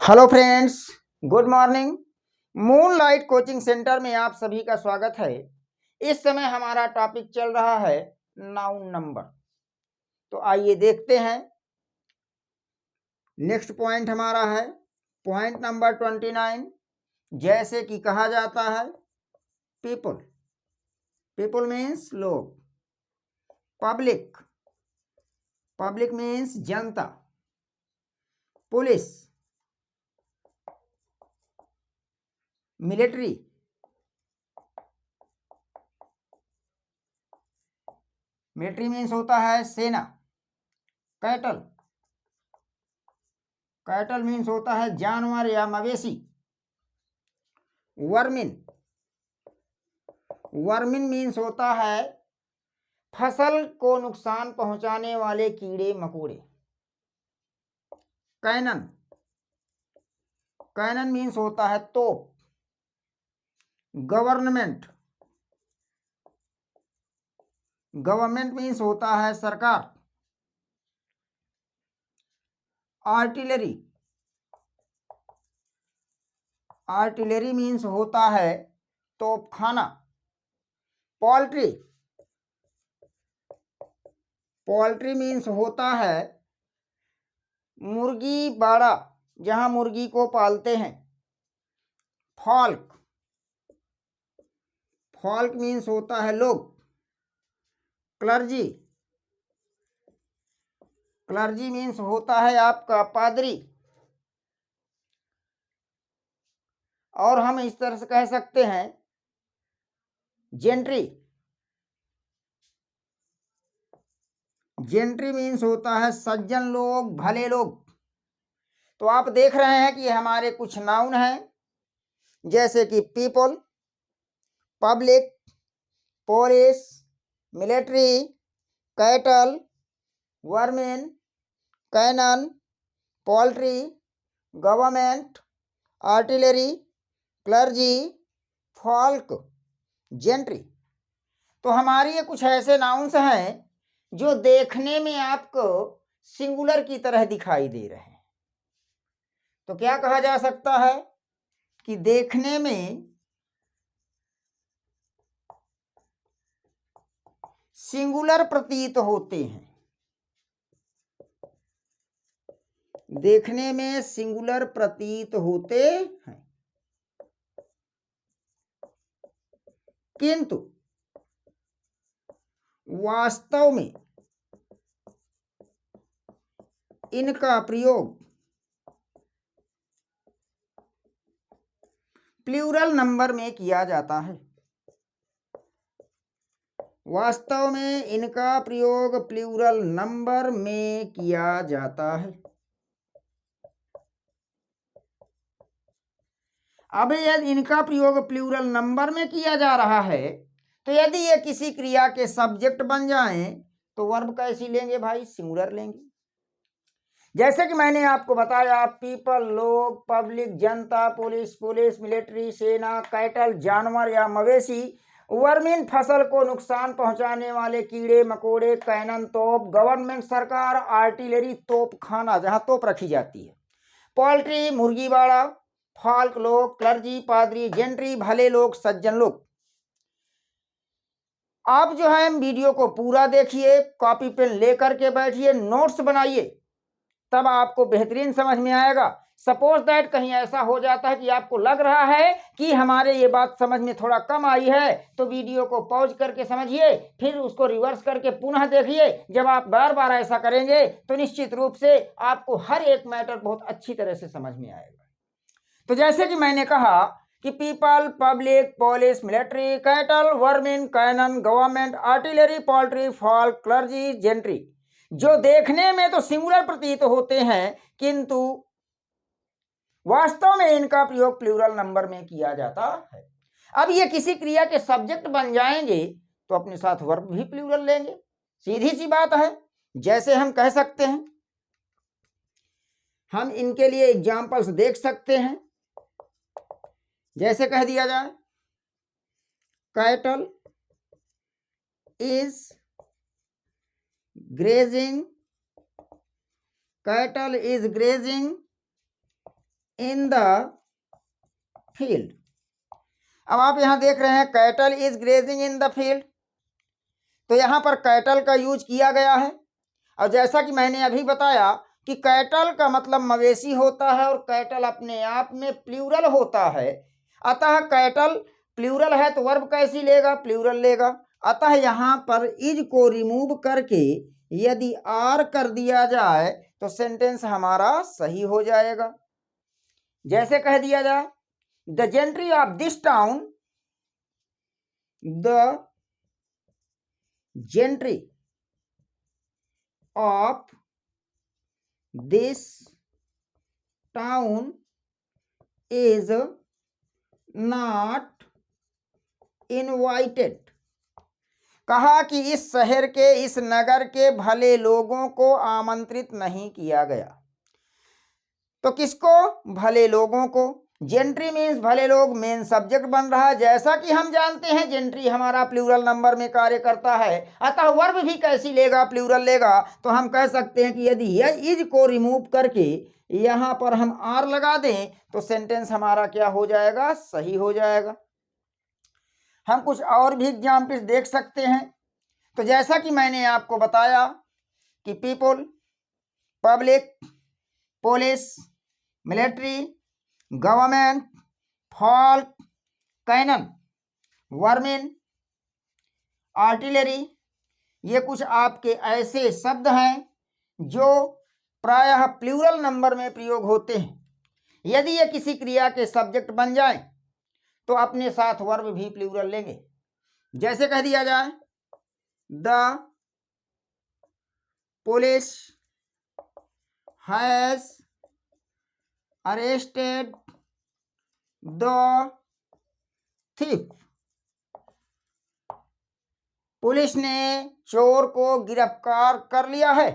Hello friends, good morning. Moonlight coaching centre में आप सभी का स्वागत है। इस समय हमारा टॉपिक चल रहा है नाउन नंबर। तो आइए देखते हैं। नेक्स्ट पॉइंट हमारा है पॉइंट नंबर 29। जैसे कि कहा जाता है पीपल, पीपल मीन्स लोग। पब्लिक, पब्लिक मीन्स जनता। पुलिस, मिलिट्री, मिलिट्री मीन्स होता है सेना। कैटल, कैटल मीन्स होता है जानवर या मवेशी। वर्मिन, वर्मिन मीन्स होता है फसल को नुकसान पहुंचाने वाले कीड़े मकोड़े। कैनन, कैनन मीन्स होता है तोप। गवर्नमेंट, गवर्नमेंट मीन्स होता है सरकार। आर्टिलरी, आर्टिलरी मीन्स होता है तोपखाना। पोल्ट्री, पोल्ट्री मीन्स होता है मुर्गी बाड़ा, जहां मुर्गी को पालते हैं। फॉल्क, फॉल्क मीन्स होता है लोग। क्लर्जी, क्लर्जी मीन्स होता है आपका पादरी। और हम इस तरह से कह सकते हैं जेंट्री, जेंट्री मीन्स होता है सज्जन लोग, भले लोग। तो आप देख रहे हैं कि हमारे कुछ नाउन हैं, जैसे कि people, public, police, military, cattle, vermin, cannon, poultry, government, artillery, clergy, folk, gentry. तो हमारे ये कुछ ऐसे नाउन्स हैं जो देखने में आपको सिंगुलर की तरह दिखाई दे रहे हैं। तो क्या कहा जा सकता है कि देखने में सिंगुलर प्रतीत होते हैं, देखने में सिंगुलर प्रतीत होते हैं, किंतु वास्तव में इनका प्रयोग प्लूरल नंबर में किया जाता है। वास्तव में इनका प्रयोग प्लूरल नंबर में किया जाता है। अब यदि इनका प्रयोग प्लूरल नंबर में किया जा रहा है, तो यदि ये किसी क्रिया के सब्जेक्ट बन जाएं तो वर्ब कैसी लेंगे भाई? सिंगुलर लेंगे। जैसे कि मैंने आपको बताया पीपल लोग, पब्लिक जनता, पुलिस पुलिस, मिलिट्री सेना, कैटल जानवर या मवेशी, वर्मिन फसल को नुकसान पहुंचाने वाले कीड़े मकोड़े, कैनन तोप, गवर्नमेंट सरकार, आर्टिलरी तोप खाना जहां तोप रखी जाती है, पोल्ट्री मुर्गी बाड़ा, फॉल्क लोग, क्लर्जी पादरी, जेंट्री भले लोग, सज्जन लोग। आप जो है वीडियो को पूरा देखिए, कॉपी पेन लेकर के बैठिए, नोट्स बनाइए, तब आपको बेहतरीन समझ में आएगा। सपोज दैट कहीं ऐसा हो जाता है कि आपको लग रहा है कि हमारे ये बात समझ में थोड़ा कम आई है, तो वीडियो को पॉज करके समझिए, फिर उसको रिवर्स करके पुनः देखिए। जब आप बार बार ऐसा करेंगे तो निश्चित रूप से आपको हर एक मैटर बहुत अच्छी तरह से समझ में आएगा। तो जैसे कि मैंने कहा कि people, public, police, military, cattle, vermin, cannon, government, artillery, poultry, folk, clergy, gentry, जो देखने में तो सिंगुलर प्रतीत होते हैं, किंतु वास्तव में इनका प्रयोग प्लूरल नंबर में किया जाता है। अब ये किसी क्रिया के सब्जेक्ट बन जाएंगे तो अपने साथ वर्ब भी प्लूरल लेंगे, सीधी सी बात है। जैसे हम कह सकते हैं, हम इनके लिए एग्जाम्पल्स देख सकते हैं। जैसे कह दिया जाए cattle is grazing, cattle is grazing in the field. अब आप यहां देख रहे हैं cattle is grazing in the field, तो यहां पर कैटल का यूज किया गया है। और जैसा कि मैंने अभी बताया कि कैटल का मतलब मवेशी होता है और कैटल अपने आप में प्लूरल होता है, अतः कैटल प्लूरल है तो वर्ब कैसी लेगा, प्लूरल लेगा। अतः यहां पर इज को रिमूव करके यदि आर कर दिया जाए तो सेंटेंस हमारा सही हो जाएगा। जैसे कह दिया जाए the gentry of this town, the gentry of this town is not invited. कहा कि इस शहर के, इस नगर के भले लोगों को आमंत्रित नहीं किया गया। तो किसको? भले लोगों को। जेंट्री मीन्स भले लोग, मेन सब्जेक्ट बन रहा है। जैसा कि हम जानते हैं जेंट्री हमारा प्लूरल नंबर में कार्य करता है, अतः वर्ब भी कैसी लेगा, प्लूरल लेगा। तो हम कह सकते हैं कि यदि यह इज को रिमूव करके यहां पर हम आर लगा दें तो सेंटेंस हमारा क्या हो जाएगा, सही हो जाएगा। हम कुछ और भी एग्जाम्पल्स देख सकते हैं। तो जैसा कि मैंने आपको बताया कि people, public, police, military, government, folk, cannon, vermin, artillery, ये कुछ आपके ऐसे शब्द हैं जो प्रायः प्लूरल नंबर में प्रयोग होते हैं। यदि ये किसी क्रिया के सब्जेक्ट बन जाए तो अपने साथ वर्ब भी प्लूरल लेंगे। जैसे कह दिया जाए the police has arrested the thief. Police ने चोर को गिरफ्तार कर लिया है।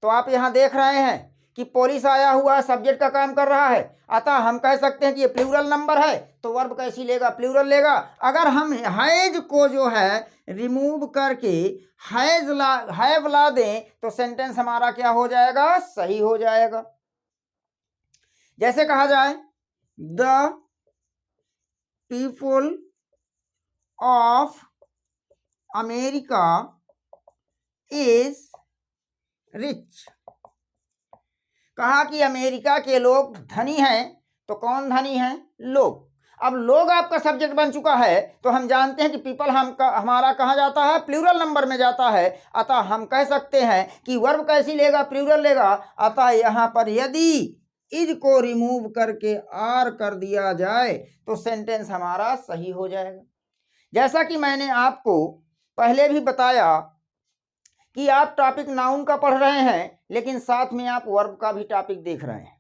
तो आप यहां देख रहे हैं कि पुलिस आया हुआ सब्जेक्ट का काम कर रहा है, अतः हम कह सकते हैं कि ये प्लूरल नंबर है तो वर्ब कैसी लेगा, प्लूरल लेगा। अगर हम हैज को जो है रिमूव करके हैव ला दें तो सेंटेंस हमारा क्या हो जाएगा, सही हो जाएगा। जैसे कहा जाए the people of America is rich. कहा कि अमेरिका के लोग धनी हैं। तो कौन धनी है? लोग। अब लोग आपका सब्जेक्ट बन चुका है तो हम जानते हैं कि पीपल हमारा कहाँ जाता है, प्लूरल नंबर में जाता है। अतः हम कह सकते हैं कि वर्ब कैसी लेगा, प्लूरल लेगा। अतः यहाँ पर यदि इज को रिमूव करके आर कर दिया जाए तो सेंटेंस हमारा सही हो जाएगा। जैसा कि मैंने आपको पहले भी बताया कि आप टॉपिक नाउन का पढ़ रहे हैं लेकिन साथ में आप वर्ब का भी टॉपिक देख रहे हैं।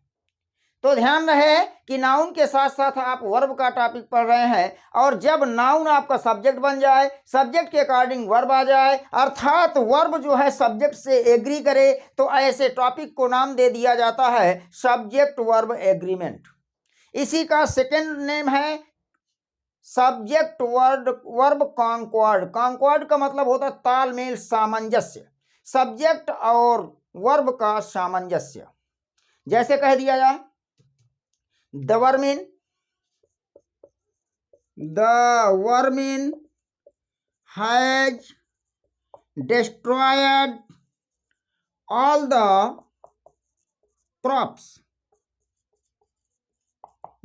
तो ध्यान रहे कि नाउन के साथ साथ आप वर्ब का टॉपिक पढ़ रहे हैं, और जब नाउन आपका सब्जेक्ट बन जाए, सब्जेक्ट के अकॉर्डिंग वर्ब आ जाए, अर्थात वर्ब जो है सब्जेक्ट से एग्री करे, तो ऐसे टॉपिक को नाम दे दिया जाता है सब्जेक्ट वर्ब एग्रीमेंट। इसी का सेकेंड नेम है सब्जेक्ट वर्ब कॉन्कॉर्ड। कॉन्कॉर्ड का मतलब होता है तालमेल, सामंजस्य, सब्जेक्ट और वर्ब का सामंजस्य। जैसे कह दिया जाए the vermin has destroyed all the crops.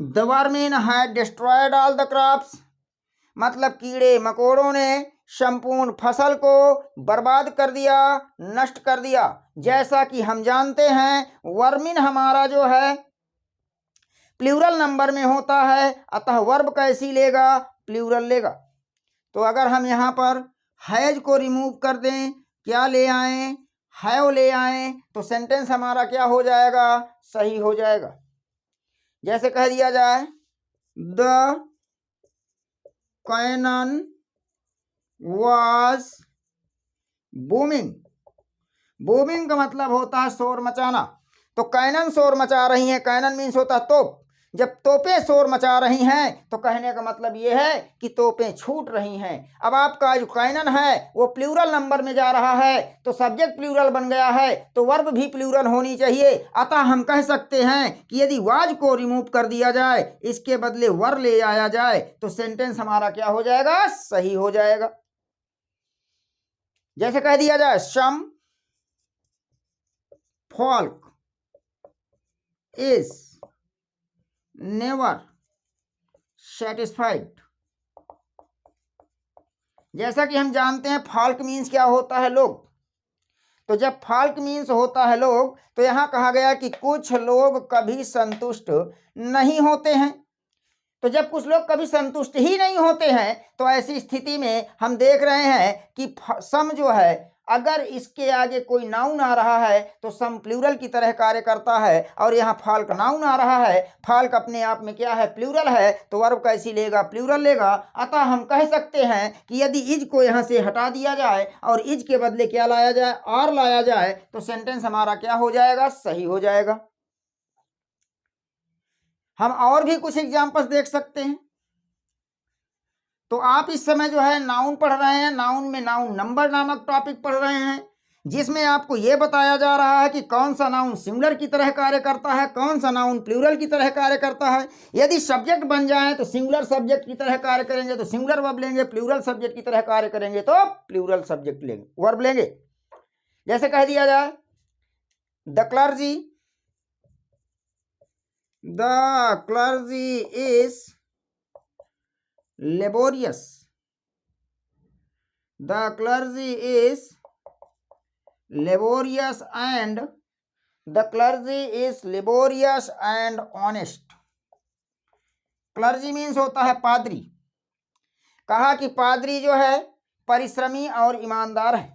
The vermin has destroyed all the crops मतलब कीड़े मकोड़ों ने संपूर्ण फसल को बर्बाद कर दिया, नष्ट कर दिया। जैसा कि हम जानते हैं वर्मिन हमारा जो है प्लूरल नंबर में होता है, अतः वर्ब कैसी लेगा, प्लूरल लेगा। तो अगर हम यहाँ पर हैज को रिमूव कर दें, क्या ले आए, हैव ले आए, तो सेंटेंस हमारा क्या हो जाएगा, सही हो जाएगा। जैसे कह दिया जाए the cannon was booming. Booming का मतलब होता है शोर मचाना। तो कैनन शोर मचा रही है, कैनन मीन्स होता है तोप। जब तोपें शोर मचा रही हैं तो कहने का मतलब ये है कि तोपें छूट रही हैं। अब आपका जो कैनन है वो प्लूरल नंबर में जा रहा है, तो सब्जेक्ट प्लूरल बन गया है, तो वर्ब भी प्लूरल होनी चाहिए। अतः हम कह सकते हैं कि यदि वाज को रिमूव कर दिया जाए, इसके बदले वर ले आया जाए, तो सेंटेंस हमारा क्या हो जाएगा? सही हो जाएगा। जैसे कह दिया जाए सम folk is never satisfied। जैसा कि हम जानते हैं फाल्क मीन्स क्या होता है? लोग। तो जब फाल्क मीन्स होता है लोग, तो यहां कहा गया कि कुछ लोग कभी संतुष्ट नहीं होते हैं। तो जब कुछ लोग कभी संतुष्ट ही नहीं होते हैं, तो ऐसी स्थिति में हम देख रहे हैं कि सम जो है, अगर इसके आगे कोई नाउन आ रहा है तो सम प्लूरल की तरह कार्य करता है, और यहाँ फाल्क नाउन आ रहा है। फाल्क अपने आप में क्या है? प्लूरल है, तो वर्ब कैसी लेगा? प्लूरल लेगा। अतः हम कह सकते हैं कि यदि इज को यहाँ से हटा दिया जाए और इज के बदले क्या लाया जाए? आर लाया जाए, तो सेंटेंस हमारा क्या हो जाएगा? सही हो जाएगा। हम और भी कुछ एग्जाम्पल्स देख सकते हैं। तो आप इस समय जो है नाउन पढ़ रहे हैं, नाउन में नाउन नंबर नामक टॉपिक पढ़ रहे हैं, जिसमें आपको यह बताया जा रहा है कि कौन सा नाउन सिंगुलर की तरह कार्य करता है, कौन सा नाउन प्लूरल की तरह कार्य करता है। यदि सब्जेक्ट बन जाए तो सिंगुलर सब्जेक्ट की तरह कार्य करेंगे तो सिंगुलर वर्ब लेंगे, प्लूरल सब्जेक्ट की तरह कार्य करेंगे तो प्लूरल सब्जेक्ट लेंगे, वर्ब लेंगे। जैसे कह दिया जाए the clergy is laborious। The clergy is laborious and the clergy is laborious and honest। Clergy means होता है पादरी। कहा कि पादरी जो है परिश्रमी और ईमानदार है।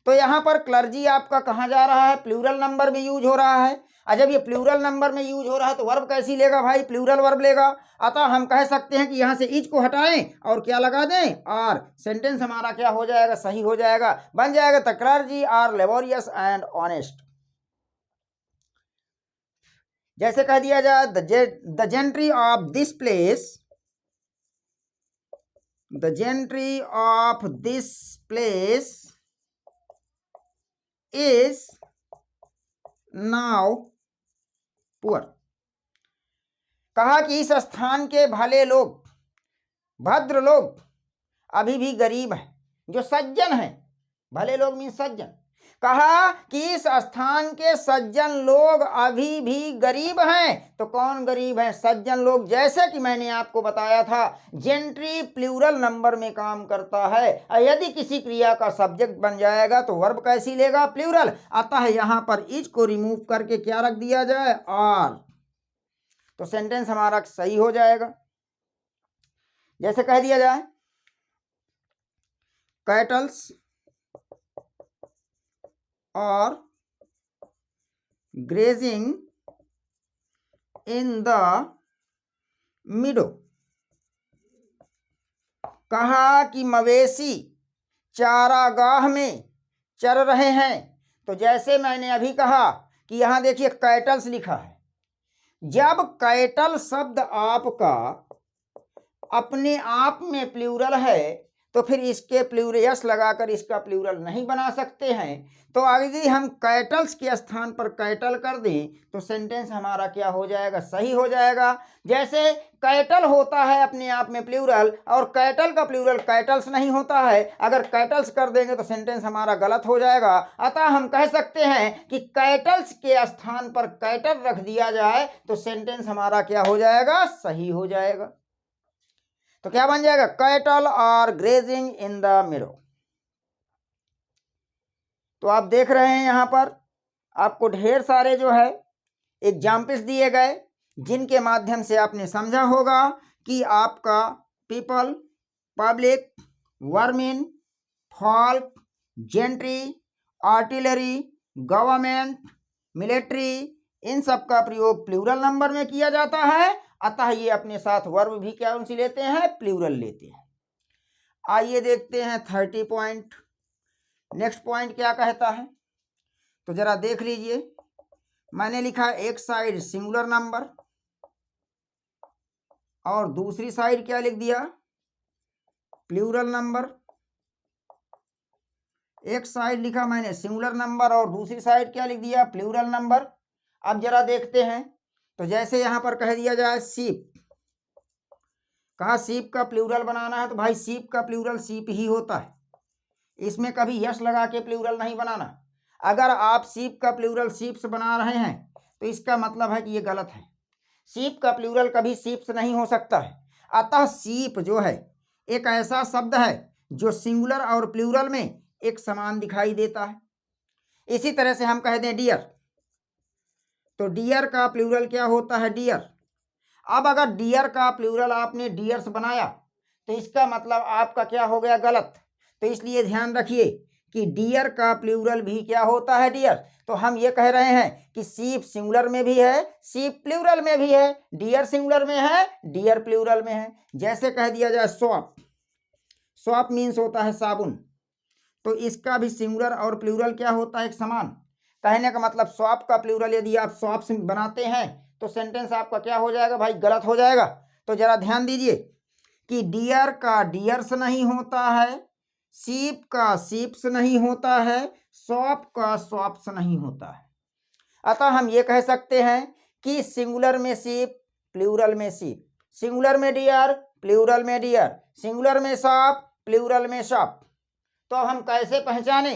तो यहां पर क्लर्जी आपका कहां जा रहा है? प्लूरल नंबर में यूज हो रहा है। और जब ये प्लूरल नंबर में यूज हो रहा है तो वर्ब कैसी लेगा भाई? प्लूरल वर्ब लेगा। अतः हम कह सकते हैं कि यहां से इज को हटाएं और क्या लगा दें? आर। सेंटेंस हमारा क्या हो जाएगा? सही हो जाएगा, बन जाएगा the clergy are laborious and honest. जैसे कह दिया जाए the gentry of this place, the gentry of this place is now poor. कहा कि इस स्थान के भले लोग, भद्र लोग अभी भी गरीब हैं, जो सज्जन हैं। भले लोग मीन सज्जन। कहा कि इस स्थान के सज्जन लोग अभी भी गरीब हैं। तो कौन गरीब हैं? सज्जन लोग। जैसे कि मैंने आपको बताया था, जेंट्री प्लूरल नंबर में काम करता है, और यदि किसी क्रिया का सब्जेक्ट बन जाएगा तो वर्ब कैसी लेगा? प्लूरल। अतः यहां पर इज को रिमूव करके क्या रख दिया जाए? आर। तो सेंटेंस हमारा सही हो जाएगा। जैसे कह दिया जाए कैटल्स और ग्रेजिंग इन द मीडो। कहा कि मवेशी चारागाह में चर रहे हैं। तो जैसे मैंने अभी कहा कि यहां देखिए कैटल्स लिखा है। जब कैटल शब्द आपका अपने आप में प्लूरल है तो फिर इसके प्लूरस लगाकर इसका प्लूरल नहीं बना सकते हैं। तो यदि हम कैटल्स के स्थान पर कैटल कर दें तो सेंटेंस हमारा क्या हो जाएगा? सही हो जाएगा। जैसे कैटल होता है अपने आप में प्लूरल, और कैटल का प्लूरल कैटल्स नहीं होता है। अगर कैटल्स कर देंगे तो सेंटेंस हमारा गलत हो जाएगा। अतः हम कह सकते हैं कि कैटल्स के स्थान पर कैटल रख दिया जाए तो सेंटेंस हमारा क्या हो जाएगा? सही हो जाएगा। तो क्या बन जाएगा? Cattle are grazing in the meadow. तो आप देख रहे हैं यहां पर आपको ढेर सारे जो है एग्जाम्पल्स दिए गए, जिनके माध्यम से आपने समझा होगा कि आपका people, public, vermin, folk, gentry, artillery, government, military, इन सब का प्रयोग प्लूरल नंबर में किया जाता है। अतः ये अपने साथ वर्ब भी क्या उनसे लेते हैं? प्लूरल लेते हैं। आइए देखते हैं 30 पॉइंट। नेक्स्ट पॉइंट क्या कहता है, तो जरा देख लीजिए। मैंने लिखा एक साइड सिंगुलर नंबर, और दूसरी साइड क्या लिख दिया, प्लूरल नंबर। एक साइड लिखा मैंने सिंगुलर नंबर और दूसरी साइड क्या लिख दिया, प्लूरल नंबर। अब जरा देखते हैं, तो जैसे यहां पर कह दिया जाए सीप, कहा सीप का प्लूरल बनाना है, तो भाई सीप का प्लूरल सीप ही होता है, इसमें कभी यश लगा के प्लूरल नहीं बनाना। अगर आप सीप का प्लूरल सीप्स बना रहे हैं तो इसका मतलब है कि ये गलत है। सीप का प्लूरल कभी सीप्स नहीं हो सकता है। अतः सीप जो है एक ऐसा शब्द है जो सिंगुलर और प्लूरल में एक समान दिखाई देता है। इसी तरह से हम कह दें डियर, तो डियर का प्लूरल क्या होता है, डियर। अब अगर डियर का प्लूरल आपने डियर्स बनाया तो इसका मतलब आपका क्या हो गया, गलत। तो इसलिए ध्यान रखिए कि डियर का प्लूरल भी क्या होता है, डियर। तो हम ये कह रहे हैं कि सीप सिंगुलर में भी है, सीप प्लूरल में भी है, डियर सिंगुलर में है, डियर प्लूरल में है। जैसे कह दिया जाए सोप, सोप मीन्स होता है साबुन, तो इसका भी सिंगुलर और प्लूरल क्या होता है, एक समान। कहने का मतलब सोप का प्लूरल यदि आप सोप्स बनाते हैं तो सेंटेंस आपका क्या हो जाएगा भाई, गलत हो जाएगा। तो जरा ध्यान दीजिए कि डियर का डियर्स नहीं होता है, सीप का सीप्स नहीं होता है, सॉप का सॉप्स नहीं होता है। अतः हम ये कह सकते हैं कि सिंगुलर में सीप, प्लूरल में सीप, सिंगुलर में डियर, प्लूरल में डियर, सिंगुलर में सॉप, प्लूरल में सॉप। तो अब हम कैसे पहचाने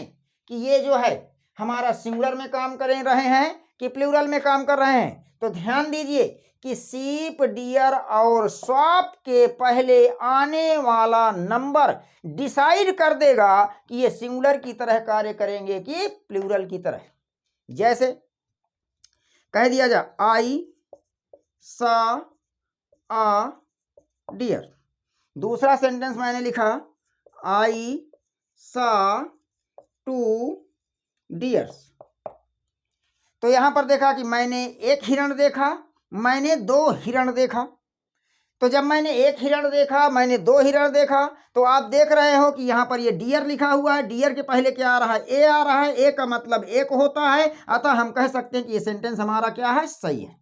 कि ये जो है हमारा सिंगुलर में काम कर रहे हैं कि प्लूरल में काम कर रहे हैं। तो ध्यान दीजिए कि सीप, डियर और सॉप के पहले आने वाला नंबर डिसाइड कर देगा कि ये सिंगुलर की तरह कार्य करेंगे कि प्लूरल की तरह। जैसे कह दिया जा आई सा आ डियर, दूसरा सेंटेंस मैंने लिखा आई सा टू डियर्स। तो यहां पर देखा कि मैंने एक हिरण देखा, मैंने दो हिरण देखा। तो जब मैंने एक हिरण देखा, मैंने दो हिरण देखा, तो आप देख रहे हो कि यहां पर ये डियर लिखा हुआ है, डियर के पहले क्या आ रहा है, ए आ रहा है, ए का मतलब एक होता है। अतः हम कह सकते हैं कि ये सेंटेंस हमारा क्या है, सही है।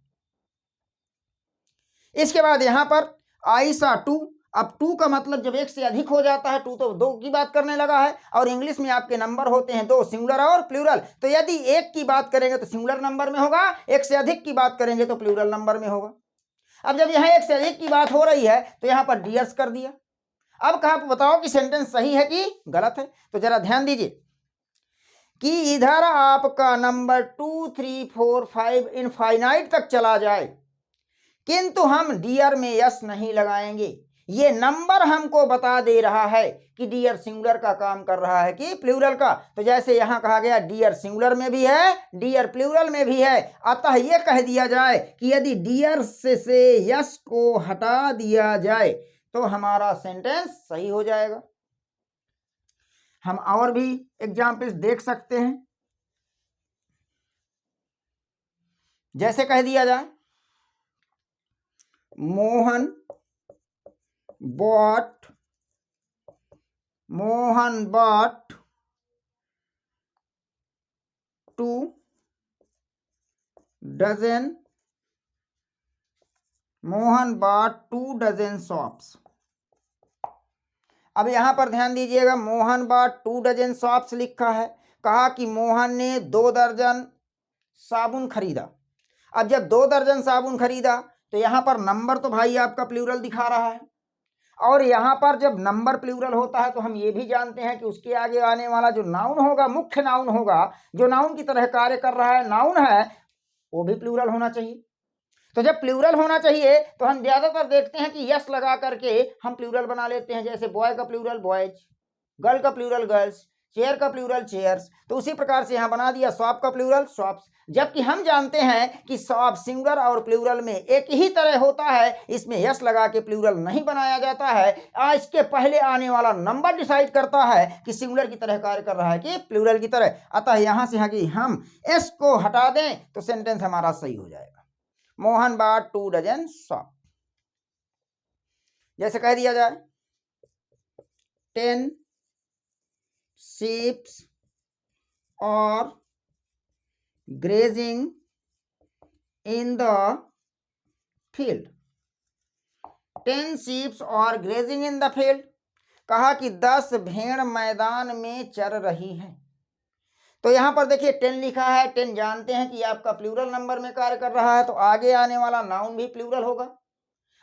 इसके बाद यहां पर आई सा टू, अब टू का मतलब जब एक से अधिक हो जाता है, टू तो दो की बात करने लगा है, और इंग्लिश में आपके नंबर होते हैं दो, सिंगुलर और प्लूरल। तो यदि एक की बात करेंगे तो सिंगुलर नंबर में होगा, एक से अधिक की बात करेंगे तो प्लूरल नंबर में होगा। अब जब यहां एक से अधिक की बात हो रही है तो यहां पर डियर्स कर दिया। अब कहा बताओ कि सेंटेंस सही है कि गलत है। तो जरा ध्यान दीजिए कि इधर आपका नंबर 2, 3, 4, 5 इनफाइनाइट तक चला जाए, किंतु हम डियर में यस नहीं लगाएंगे। ये नंबर हमको बता दे रहा है कि डियर सिंगुलर का काम कर रहा है कि प्लूरल का। तो जैसे यहां कहा गया डियर सिंगुलर में भी है, डियर प्लूरल में भी है। अतः यह कह दिया जाए कि यदि डियर से यस को हटा दिया जाए तो हमारा सेंटेंस सही हो जाएगा। हम और भी एग्जाम्पल्स देख सकते हैं। जैसे कह दिया जाए Mohan bought 2 dozen, Mohan bought 2 dozen soaps. अब यहां पर ध्यान दीजिएगा, मोहन बॉट 2 डजन सॉप्स लिखा है, कहा कि मोहन ने 2 दर्जन साबुन खरीदा। अब जब 2 दर्जन साबुन खरीदा तो यहां पर नंबर तो भाई आपका प्लूरल दिखा रहा है, और यहां पर जब नंबर प्लूरल होता है तो हम ये भी जानते हैं कि उसके आगे आने वाला जो नाउन होगा, मुख्य नाउन होगा, जो नाउन की तरह कार्य कर रहा है, नाउन है, वो भी प्लूरल होना चाहिए। तो जब प्लूरल होना चाहिए तो हम ज्यादातर देखते हैं कि यस लगा करके हम प्लूरल बना लेते हैं। जैसे बॉय का प्लूरल बॉयज, गर्ल का प्लूरल गर्ल्स, चेयर का प्लूरल चेयर्स। तो उसी प्रकार से यहां बना दिया शॉप का प्लूरल शॉप्स। जबकि हम जानते हैं कि शॉप सिंगुलर और प्लूरल में एक ही तरह होता है, इसमें यस लगा के प्लूरल नहीं बनाया जाता है। इसके पहले आने वाला नंबर डिसाइड करता है कि सिंगुलर की तरह कार्य कर रहा है कि प्लूरल की तरह। अतः यहां से कि हम एस को हटा दें तो सेंटेंस हमारा सही हो जाएगा, मोहन बॉट 2 डजन सॉप। जैसे कह दिया जाए 10 sheep or grazing in the field। 10 sheeps और ग्रेजिंग इन द फील्ड, कहा कि 10 भेड़ मैदान में चर रही हैं। तो यहां पर देखिए 10 लिखा है, 10 जानते हैं कि आपका प्लूरल नंबर में कार्य कर रहा है, तो आगे आने वाला नाउन भी प्लूरल होगा।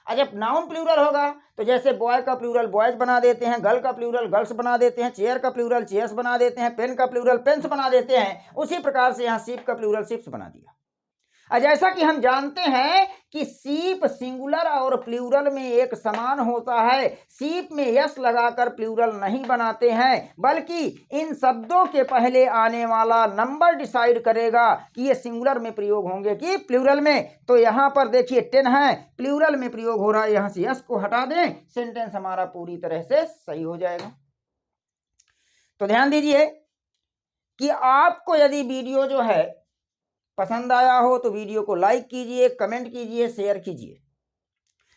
और जब नाउन प्लूरल होगा तो जैसे बॉय का प्लूरल बॉयज बना देते हैं, गर्ल का प्लूरल गर्ल्स बना देते हैं, चेयर का प्लूरल चेयर्स बना देते हैं, पेन का प्लूरल पेन्स बना देते हैं, उसी प्रकार से यहाँ शीप का प्लूरल शिप्स बना दिया। जैसा कि हम जानते हैं कि सीप सिंगुलर और प्लूरल में एक समान होता है, सीप में यस लगाकर प्लूरल नहीं बनाते हैं, बल्कि इन शब्दों के पहले आने वाला नंबर डिसाइड करेगा कि ये सिंगुलर में प्रयोग होंगे कि प्लूरल में। तो यहां पर देखिए 10 है, प्लूरल में प्रयोग हो रहा है, यहां से यस को हटा दें, सेंटेंस हमारा पूरी तरह से सही हो जाएगा। तो ध्यान दीजिए कि आपको यदि वीडियो जो है पसंद आया हो तो वीडियो को लाइक कीजिए, कमेंट कीजिए, शेयर कीजिए।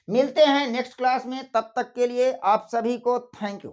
मिलते हैं नेक्स्ट क्लास में, तब तक के लिए आप सभी को थैंक यू।